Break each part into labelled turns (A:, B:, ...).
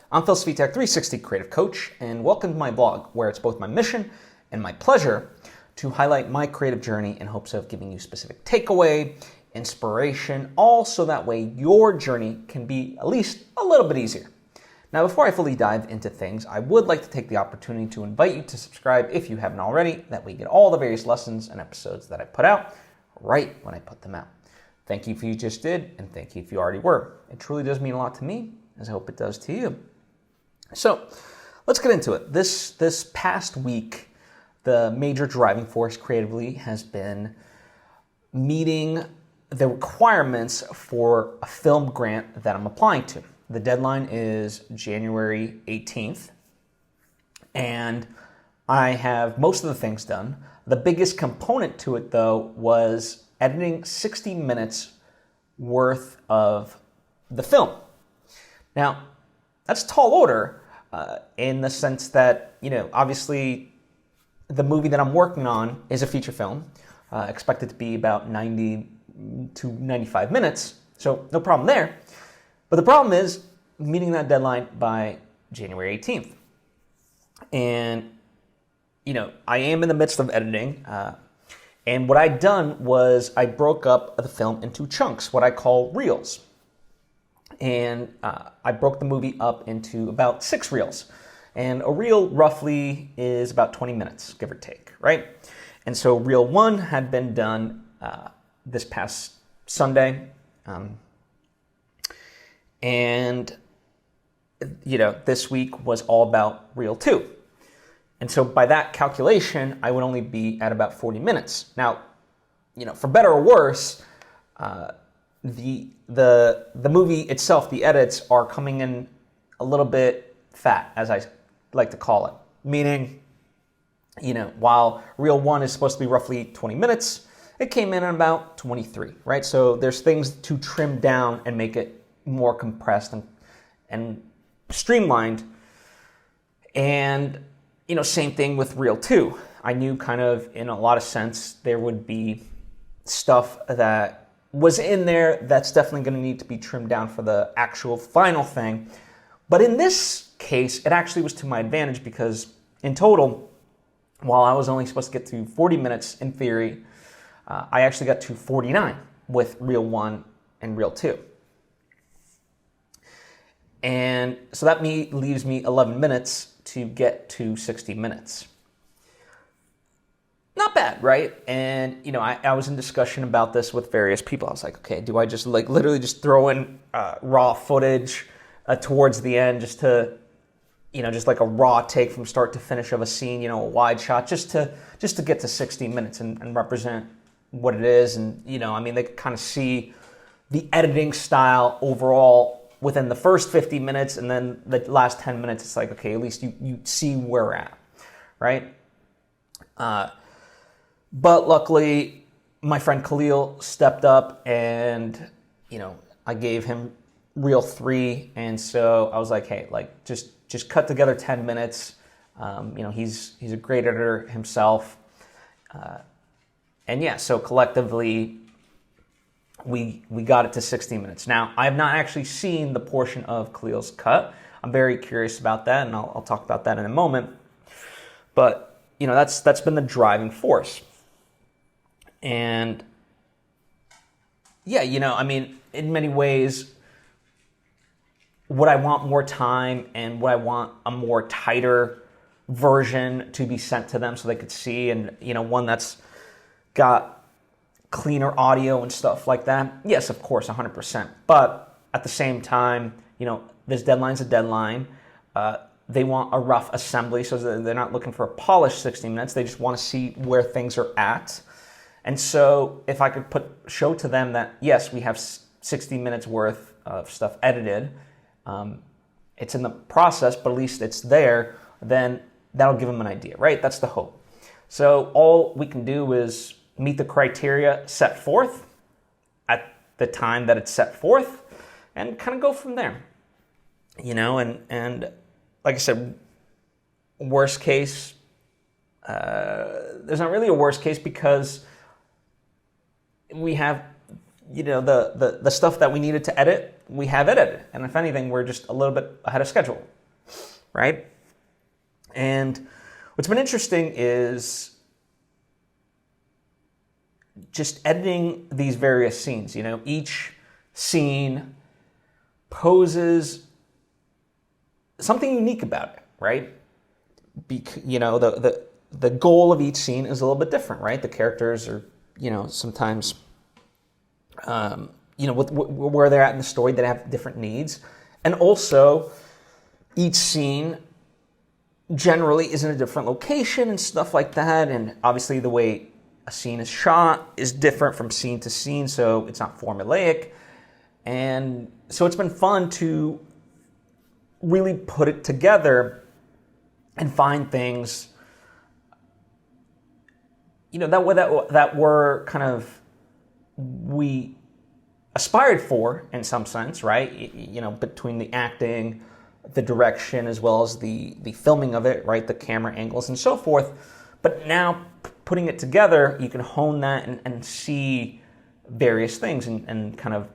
A: I'm Phil Svitek, 360 Creative Coach, and welcome to my blog, where it's both my mission and my pleasure to highlight my creative journey in hopes of giving you specific takeaway, inspiration, all so that way your journey can be at least a little bit easier. Now, before I fully dive into things, I would like to take the opportunity to invite you to subscribe if you haven't already. That way you get all the various lessons and episodes that I put out right when I put them out. Thank you if you just did, and thank you if you already were. It truly does mean a lot to me, as I hope it does to you. So let's get into it. This past week, the major driving force creatively has been meeting the requirements for a film grant that I'm applying to. The deadline is January 18th, and I have most of the things done. The biggest component to it, though, was editing 60 minutes worth of the film. Now, that's a tall order in the sense that, obviously the movie that I'm working on is a feature film, expected to be about 90 to 95 minutes, so no problem there. But the problem is meeting that deadline by January 18th. And, I am in the midst of editing, and what I'd done was I broke up the film into chunks, what I call reels. And I broke the movie up into about 6 reels. And a reel roughly is about 20 minutes, give or take, right? And so reel 1 had been done this past Sunday. And, this week was all about reel 2. And so by that calculation, I would only be at about 40 minutes. Now, for better or worse, the movie itself, the edits are coming in a little bit fat, as I like to call it. Meaning, while reel 1 is supposed to be roughly 20 minutes, it came in at about 23, right? So there's things to trim down and make it more compressed and streamlined. And, same thing with reel 2. I knew kind of in a lot of sense there would be stuff that was in there that's definitely going to need to be trimmed down for the actual final thing. But in this case, it actually was to my advantage because in total, while I was only supposed to get to 40 minutes in theory, I actually got to 49 with reel 1 and reel 2. And so that leaves me 11 minutes to get to 60 minutes. Not bad, right? And, I was in discussion about this with various people. I was like, okay, do I just literally just throw in raw footage towards the end just to, just like a raw take from start to finish of a scene, a wide shot, just to get to 60 minutes and represent what it is. And, they could kind of see the editing style overall within the first 50 minutes, and then the last 10 minutes, it's like, okay, at least you see where we're at, right? But luckily, my friend Khalil stepped up, and, I gave him reel 3, and so I was like, hey, just cut together 10 minutes. He's a great editor himself. And yeah, so collectively, we got it to 60 minutes. Now, I have not actually seen the portion of Khalil's cut. I'm very curious about that, and I'll talk about that in a moment. But, that's been the driving force. And, yeah, in many ways, would I want more time and would I want a more tighter version to be sent to them so they could see, and, one that's got cleaner audio and stuff like that? Yes, of course, 100%. But at the same time, this deadline's a deadline. They want a rough assembly, so they're not looking for a polished 60 minutes. They just want to see where things are at. And so if I could show to them that, yes, we have 60 minutes worth of stuff edited, it's in the process, but at least it's there, then that'll give them an idea, right? That's the hope. So all we can do is meet the criteria set forth at the time that it's set forth and kind of go from there. And like I said, worst case, there's not really a worst case because we have, the stuff that we needed to edit, we have edited. And if anything, we're just a little bit ahead of schedule. right? And what's been interesting is just editing these various scenes. Each scene poses something unique about it, right? The goal of each scene is a little bit different, right? The characters are, sometimes, with where they're at in the story, they have different needs. And also, each scene generally is in a different location and stuff like that. And obviously the way a scene is shot is different from scene to scene, so it's not formulaic. And so it's been fun to really put it together and find things, that were kind of, we aspired for in some sense, right? Between the acting, the direction, as well as the filming of it, right? The camera angles and so forth. But now putting it together, you can hone that and see various things and kind of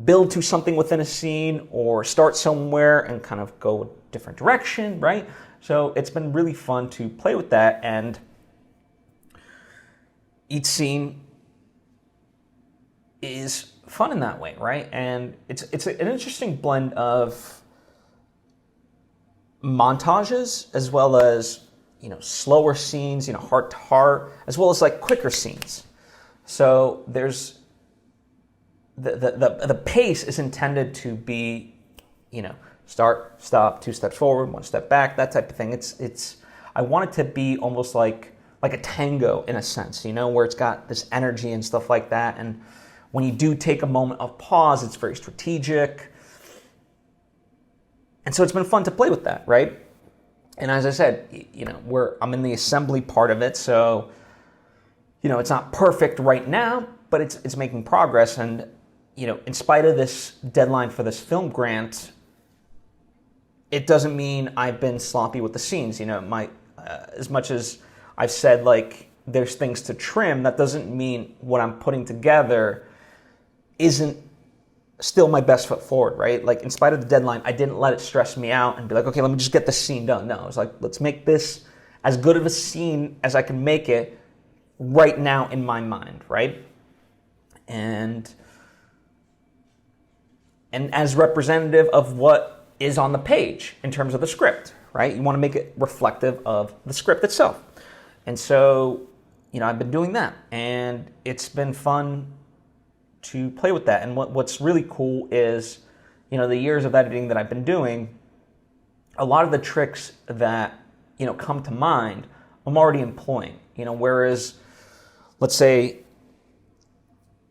A: build to something within a scene or start somewhere and kind of go a different direction, right? So it's been really fun to play with that, and each scene is fun in that way, right? And it's an interesting blend of montages as well as slower scenes, heart to heart, as well as like quicker scenes. So there's the pace is intended to be, start, stop, 2 steps forward, 1 step back, that type of thing. It's I want it to be almost like a tango in a sense, where it's got this energy and stuff like that. And when you do take a moment of pause, it's very strategic. And so it's been fun to play with that, right? And as I said, I'm in the assembly part of it, so it's not perfect right now, but it's making progress. And in spite of this deadline for this film grant, it doesn't mean I've been sloppy with the scenes. As much as I've said like there's things to trim, that doesn't mean what I'm putting together isn't still my best foot forward, right? Like, in spite of the deadline, I didn't let it stress me out and be like, okay, let me just get this scene done. No, I was like, let's make this as good of a scene as I can make it right now in my mind, right? And as representative of what is on the page in terms of the script, right? You want to make it reflective of the script itself. And so, I've been doing that, and it's been fun to play with that. And what's really cool is, the years of editing that I've been doing, a lot of the tricks that, come to mind, I'm already employing, whereas, let's say,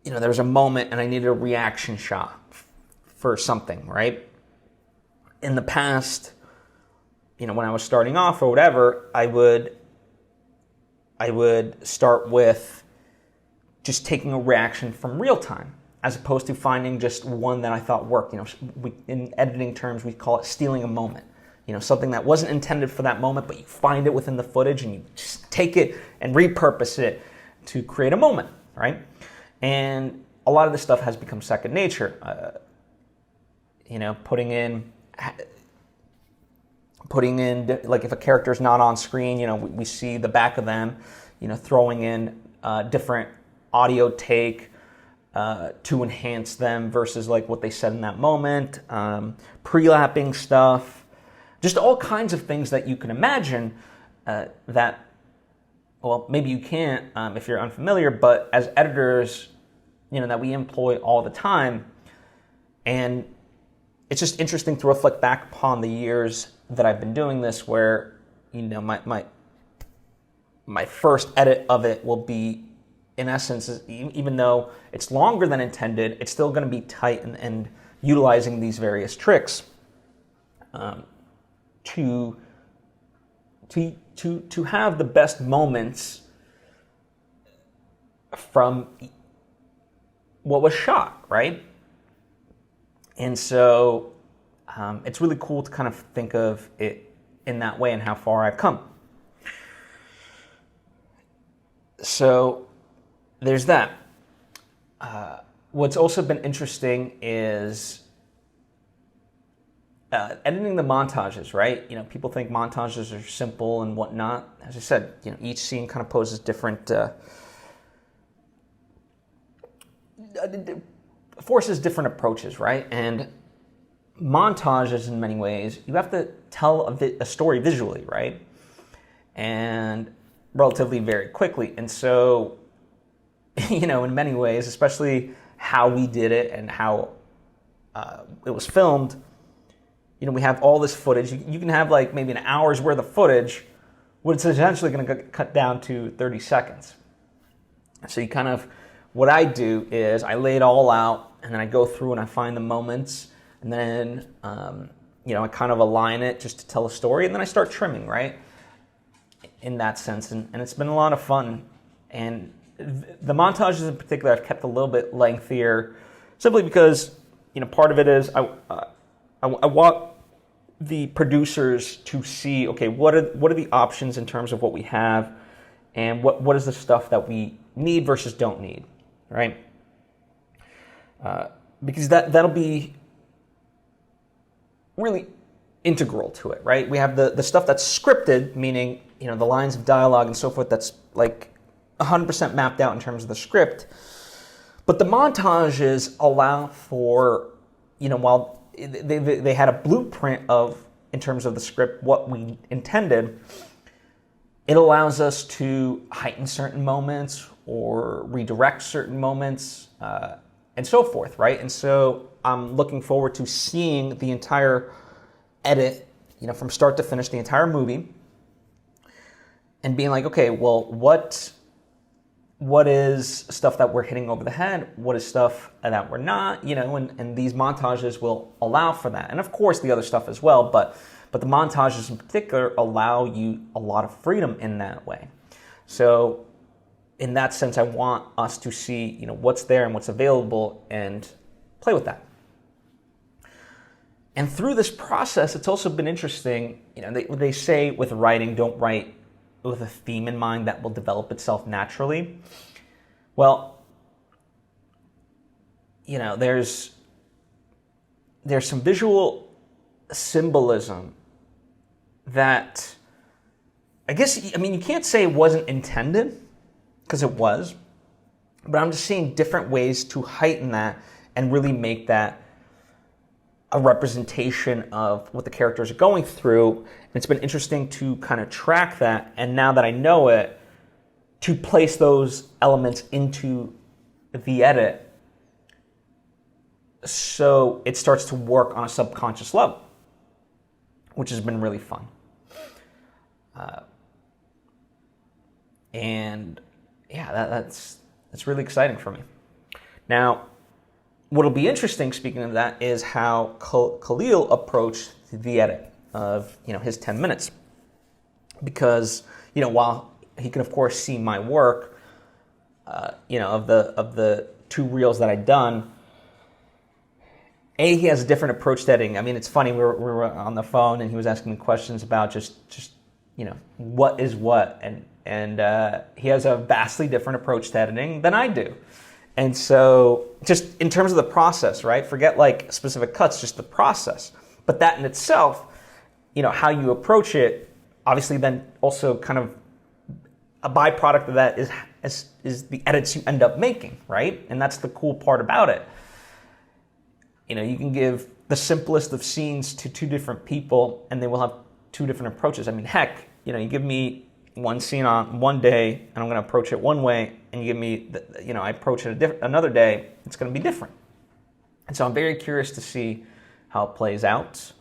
A: there's a moment and I needed a reaction shot for something, right? In the past, when I was starting off or whatever, I would start with just taking a reaction from real time, as opposed to finding just one that I thought worked. In editing terms, we call it stealing a moment. Something that wasn't intended for that moment, but you find it within the footage and you just take it and repurpose it to create a moment, right? And a lot of this stuff has become second nature. Putting in, like, if a character's not on screen, we see the back of them, throwing in different audio take to enhance them versus like what they said in that moment, pre-lapping stuff, just all kinds of things that you can imagine that, well, maybe you can't if you're unfamiliar, but as editors, that we employ all the time. And it's just interesting to reflect back upon the years that I've been doing this, where, my first edit of it will be, in essence, even though it's longer than intended, it's still going to be tight and utilizing these various tricks to have the best moments from what was shot, right? And so it's really cool to kind of think of it in that way and how far I've come. So there's that. What's also been interesting is editing the montages, right? People think montages are simple and whatnot. As I said, each scene kind of poses different, forces different approaches, right? And montages, in many ways, you have to tell a story visually, right? And relatively very quickly. And so, in many ways, especially how we did it and how it was filmed, we have all this footage. You can have like maybe an hour's worth of footage, which is essentially going to cut down to 30 seconds. So what I do is I lay it all out, and then I go through and I find the moments, and then, I kind of align it just to tell a story, and then I start trimming, right? In that sense, and it's been a lot of fun. And the montages in particular I've kept a little bit lengthier, simply because, part of it is I want the producers to see, okay, what are the options in terms of what we have, and what is the stuff that we need versus don't need, right? Because that'll be really integral to it, right? We have the stuff that's scripted, meaning, the lines of dialogue and so forth, that's like 100% mapped out in terms of the script. But the montages allow for, while they had a blueprint of, in terms of the script, what we intended, it allows us to heighten certain moments or redirect certain moments and so forth, right? And so I'm looking forward to seeing the entire edit, from start to finish, the entire movie, and being like, okay, well, what is stuff that we're hitting over the head? What is stuff that we're not? And these montages will allow for that. And of course, the other stuff as well, but the montages in particular allow you a lot of freedom in that way. So in that sense, I want us to see, what's there and what's available and play with that. And through this process, it's also been interesting, they say with writing, don't write with a theme in mind that will develop itself naturally. Well, there's some visual symbolism that you can't say it wasn't intended, because it was, but I'm just seeing different ways to heighten that and really make that a representation of what the characters are going through. And it's been interesting to kind of track that, and now that I know it, to place those elements into the edit so it starts to work on a subconscious level, which has been really fun. And yeah, that's really exciting for me. Now, what'll be interesting, speaking of that, is how Khalil approached the edit of his 10 minutes, because while he can of course see my work, of the 2 reels that I'd done, he has a different approach to editing. It's funny, we were on the phone and he was asking me questions about just what is what, and he has a vastly different approach to editing than I do. And so just in terms of the process, right? Forget like specific cuts, just the process. But that in itself, how you approach it, obviously then also kind of a byproduct of that is the edits you end up making, right? And that's the cool part about it. You can give the simplest of scenes to 2 different people and they will have 2 different approaches. Heck, you give me one scene on one day and I'm going to approach it one way, and you give me, I approach it another day, it's going to be different. And so I'm very curious to see how it plays out.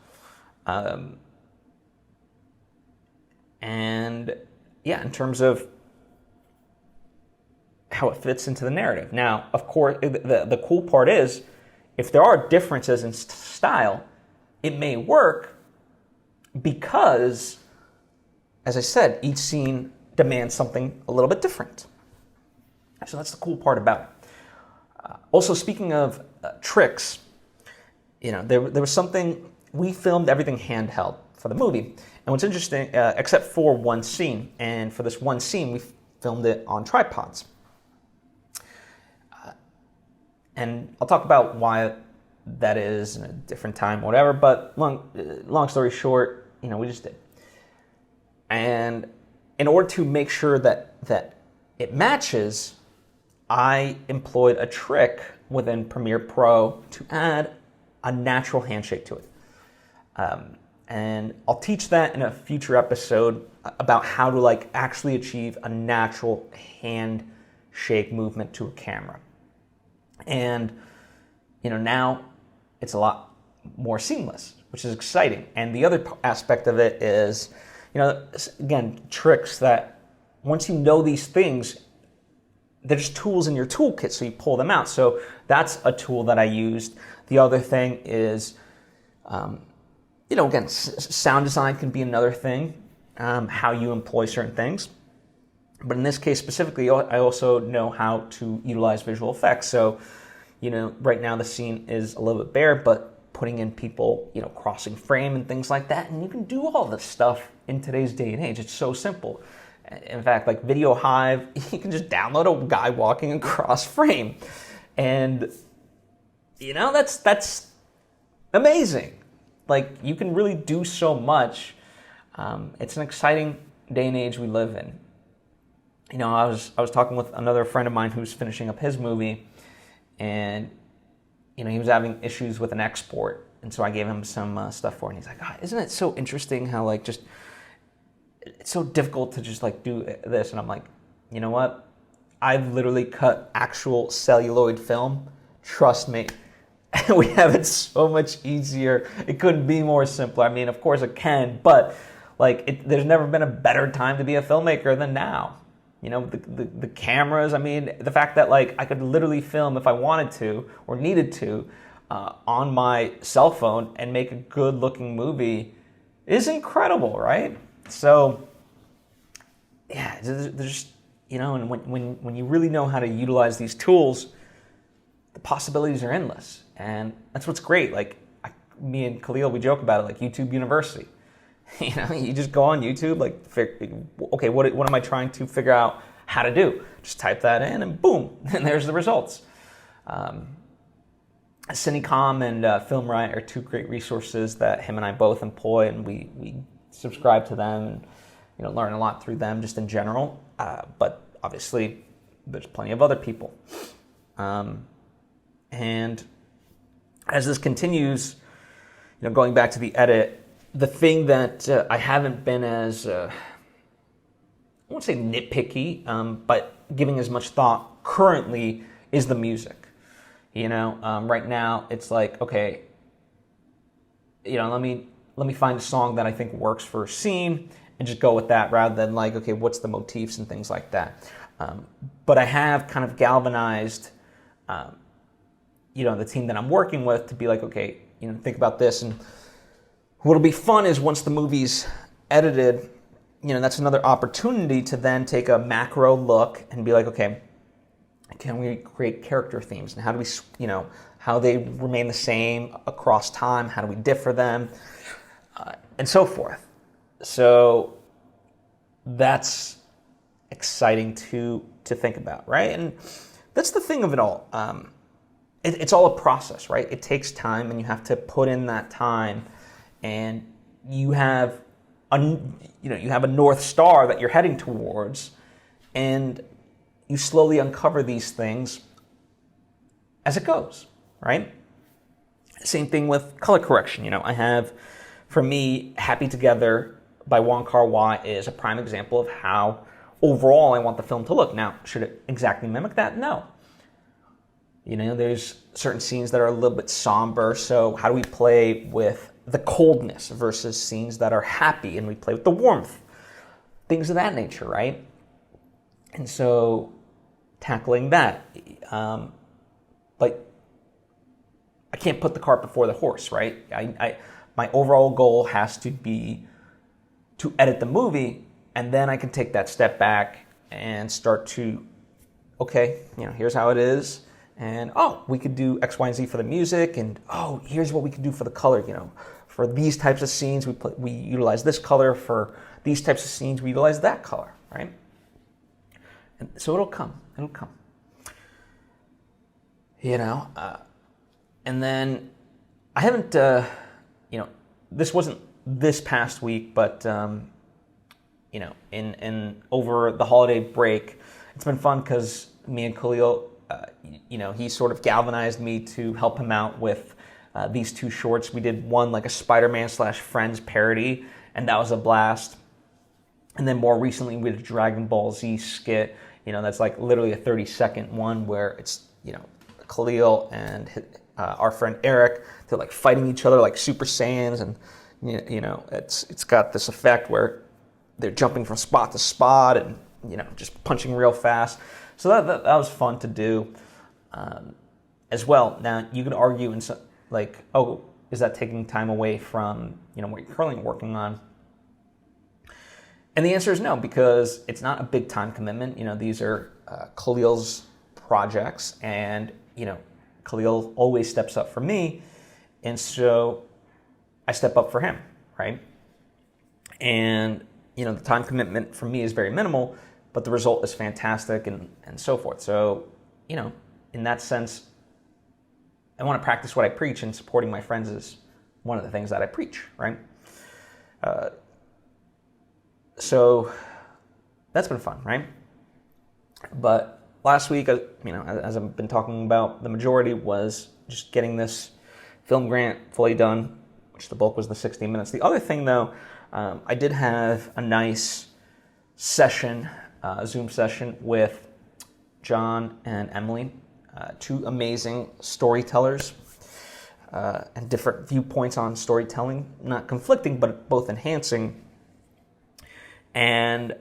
A: And yeah, in terms of how it fits into the narrative. Now, of course, the cool part is, if there are differences in style, it may work because, as I said, each scene demands something a little bit different. So that's the cool part about it. Also, speaking of tricks, there was something, we filmed everything handheld for the movie. And what's interesting, except for one scene, and for this one scene, we filmed it on tripods. And I'll talk about why that is in a different time, whatever. But long story short, we just did. And in order to make sure that it matches, I employed a trick within Premiere Pro to add a natural handshake to it. And I'll teach that in a future episode about how to actually achieve a natural handshake movement to a camera. And now it's a lot more seamless, which is exciting. And the other aspect of it is, again, tricks that once you know these things, there's tools in your toolkit, so you pull them out. So that's a tool that I used. The other thing is, again, sound design can be another thing, how you employ certain things. But in this case specifically, I also know how to utilize visual effects. So, right now the scene is a little bit bare, but putting in people, crossing frame and things like that. And you can do all this stuff in today's day and age. It's so simple. In fact, like Video Hive, you can just download a guy walking across frame. And, that's amazing. You can really do so much. It's an exciting day and age we live in. I was talking with another friend of mine who's finishing up his movie, and he was having issues with an export, and so I gave him some stuff for it. And he's like, "God, isn't it so interesting how it's so difficult to just do this?" And I'm like, you know what? I've literally cut actual celluloid film. Trust me. We have it so much easier. It couldn't be more simpler. I mean, of course it can, but there's never been a better time to be a filmmaker than now. The cameras, the fact that I could literally film if I wanted to or needed to on my cell phone and make a good looking movie is incredible, right? So yeah, there's and when you really know how to utilize these tools, the possibilities are endless. And that's what's great. Me and Khalil, we joke about it, YouTube University. You just go on YouTube, okay, what am I trying to figure out how to do? Just type that in and boom, and there's the results. Cinecom and FilmRight are two great resources that him and I both employ, and we subscribe to them and learn a lot through them just in general. But obviously, there's plenty of other people. And as this continues, going back to the edit, the thing that I haven't been as, I won't say nitpicky, but giving as much thought currently is the music. Right now it's okay, let me find a song that I think works for a scene and just go with that rather than okay, what's the motifs and things like that. But I have kind of galvanized, the team that I'm working with to be okay, think about this. And what'll be fun is once the movie's edited, that's another opportunity to then take a macro look and be okay, can we create character themes? And how do we, how they remain the same across time? How do we differ them? And so forth. So that's exciting to think about, right? And that's the thing of it all. It's all a process, right? It takes time, and you have to put in that time, and you have a North Star that you're heading towards, and you slowly uncover these things as it goes, right? Same thing with color correction. I have, for me, Happy Together by Wong Kar-wai is a prime example of how overall I want the film to look. Now, should it exactly mimic that? No. There's certain scenes that are a little bit somber, so how do we play with the coldness versus scenes that are happy, and we play with the warmth? Things of that nature, right? And so tackling that, I can't put the cart before the horse, right? My overall goal has to be to edit the movie, and then I can take that step back and start to, okay, here's how it is. And, we could do X, Y, and Z for the music. And, here's what we could do for the color. For these types of scenes, we utilize this color. For these types of scenes, we utilize that color, right? And so it'll come. And then I haven't, this wasn't this past week, but in over the holiday break, it's been fun because me and Khalil, he sort of galvanized me to help him out with these two shorts. We did one like a Spider-Man / Friends parody, and that was a blast. And then more recently, we did a Dragon Ball Z skit. That's like literally a 30-second one where it's, Khalil and our friend Eric, they're like fighting each other like Super Saiyans, and it's got this effect where they're jumping from spot to spot and just punching real fast. So that was fun to do as well. Now you could argue and like, oh, is that taking time away from what you're currently working on? And the answer is no, because it's not a big time commitment. These are Khalil's projects, and Khalil always steps up for me, and so I step up for him, right? And the time commitment for me is very minimal, but the result is fantastic, and so forth. So in that sense, I want to practice what I preach, and supporting my friends is one of the things that I preach, right? So that's been fun, right? But last week, as I've been talking about, the majority was just getting this film grant fully done, which the bulk was the 60 minutes. The other thing, though, I did have a nice session, a Zoom session with John and Emily, two amazing storytellers, and different viewpoints on storytelling, not conflicting, but both enhancing. And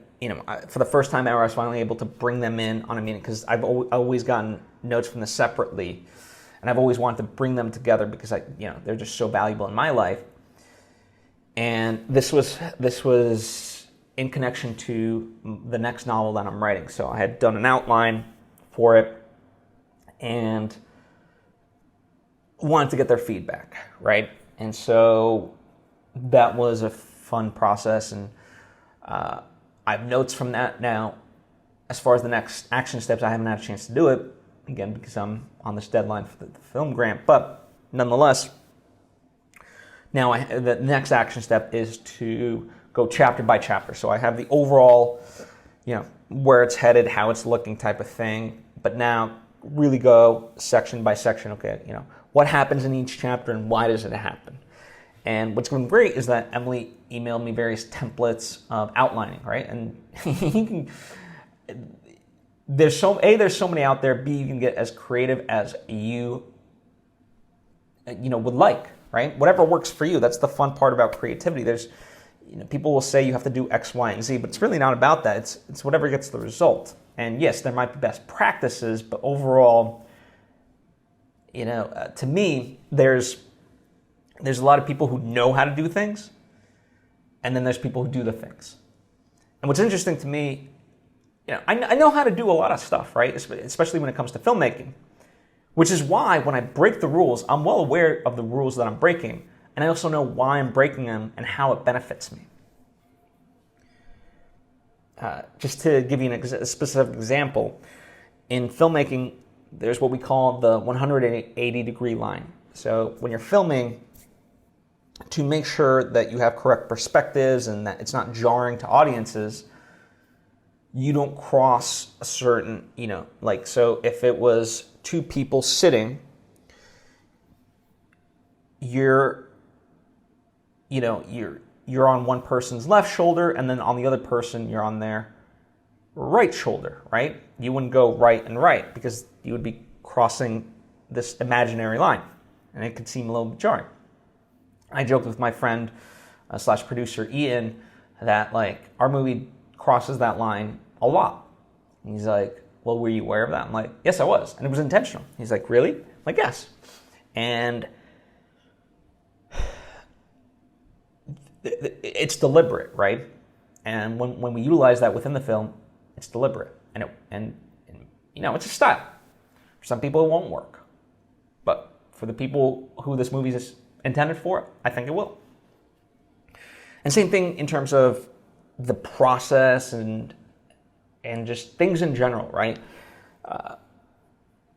A: for the first time ever, I was finally able to bring them in on a meeting, because I've always gotten notes from them separately, and I've always wanted to bring them together because they're just so valuable in my life. And this was in connection to the next novel that I'm writing. So I had done an outline for it and wanted to get their feedback, right? And so that was a fun process, and I have notes from that. Now, as far as the next action steps, I haven't had a chance to do it, again, because I'm on this deadline for the film grant. But nonetheless, now the next action step is to go chapter by chapter. So I have the overall, where it's headed, how it's looking type of thing. But now really go section by section. Okay, what happens in each chapter and why does it happen? And what's been great is that Emily emailed me various templates of outlining, right? And there's so many out there. B, you can get as creative as you would like, right? Whatever works for you. That's the fun part about creativity. There's people will say you have to do X, Y, and Z, but it's really not about that. It's whatever gets the result. And yes, there might be best practices, but overall, to me, there's a lot of people who know how to do things, and then there's people who do the things. And what's interesting to me, I know how to do a lot of stuff, right? Especially when it comes to filmmaking, which is why when I break the rules, I'm well aware of the rules that I'm breaking, and I also know why I'm breaking them and how it benefits me. Just to give you a specific example, in filmmaking, there's what we call the 180-degree line. So when you're filming, to make sure that you have correct perspectives and that it's not jarring to audiences, you don't cross a certain, so if it was two people sitting, you're on one person's left shoulder, and then on the other person, you're on their right shoulder, right? You wouldn't go right and right, because you would be crossing this imaginary line, and it could seem a little bit jarring. I joked with my friend / producer Ian that our movie crosses that line a lot. And he's like, well, were you aware of that? I'm like, yes, I was. And it was intentional. He's like, really? I'm like, yes. And it's deliberate, right? And when we utilize that within the film, it's deliberate. And it's a style. For some people, it won't work. But for the people who this movie is intended for, I think it will. And same thing in terms of the process and just things in general, right?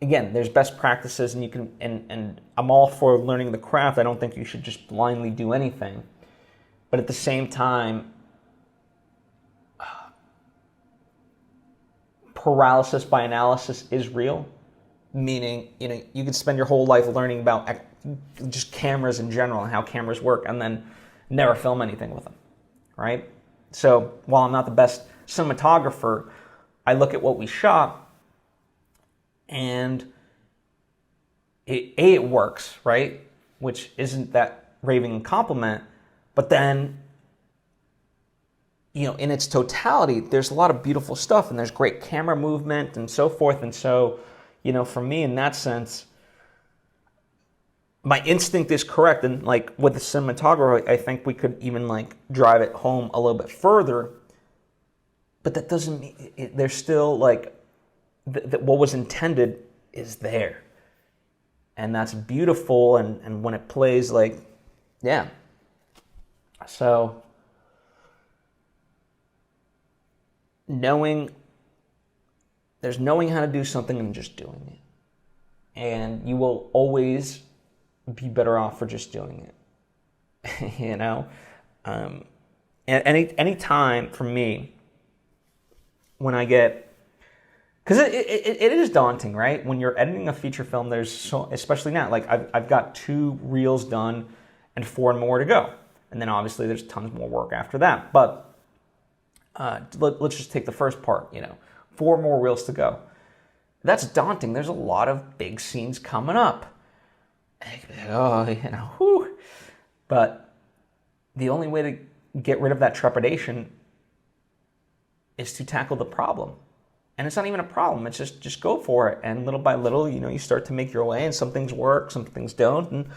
A: again, there's best practices, and you can, and I'm all for learning the craft. I don't think you should just blindly do anything. But at the same time, paralysis by analysis is real. Meaning, you could spend your whole life learning about just cameras in general and how cameras work, and then never film anything with them, right? So while I'm not the best cinematographer, I look at what we shot, and it works, right? Which isn't that raving compliment, but then, in its totality, there's a lot of beautiful stuff, and there's great camera movement and so forth. And so, for me, in that sense, my instinct is correct. And like with the cinematographer, I think we could even like drive it home a little bit further. But that doesn't mean there's still like what was intended is there. And that's beautiful. And when it plays, like, yeah. So there's knowing how to do something and just doing it. And you will always be better off for just doing it. And any time for me, when I get, because it is daunting, right? When you're editing a feature film, there's especially now, like I've got 2 reels done and 4 more to go. And then obviously there's tons more work after that. But let's just take the first part, 4 more reels to go. That's daunting. There's a lot of big scenes coming up. Whew. But the only way to get rid of that trepidation is to tackle the problem. And it's not even a problem. It's just go for it. And little by little, you start to make your way, and some things work, some things don't, and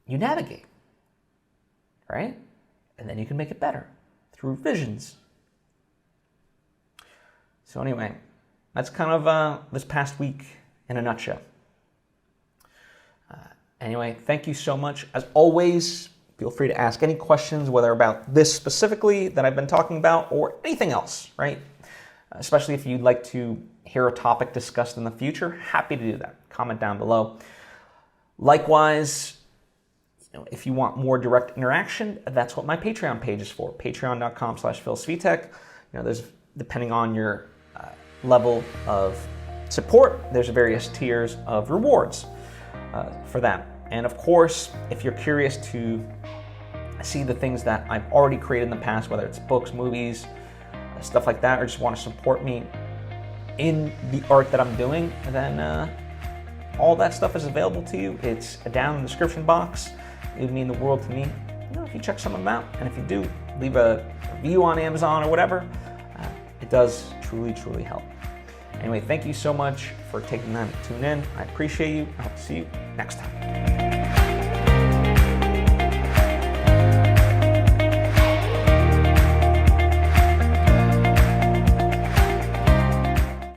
A: you navigate, right? And then you can make it better through visions. So anyway, that's kind of this past week in a nutshell. Anyway, thank you so much. As always, feel free to ask any questions, whether about this specifically that I've been talking about or anything else, right? Especially if you'd like to hear a topic discussed in the future, happy to do that. Comment down below. Likewise, if you want more direct interaction, that's what my Patreon page is for. Patreon.com/PhilSvitek. There's, depending on your level of support, there's various tiers of rewards for that. And of course, if you're curious to see the things that I've already created in the past, whether it's books, movies, stuff like that, or just want to support me in the art that I'm doing, then all that stuff is available to you. It's down in the description box. It would mean the world to me if you check some of them out. And if you do, leave a review on Amazon or whatever. It does truly, truly help. Anyway, thank you so much for taking the time to tune in. I appreciate you. I hope to see you next time.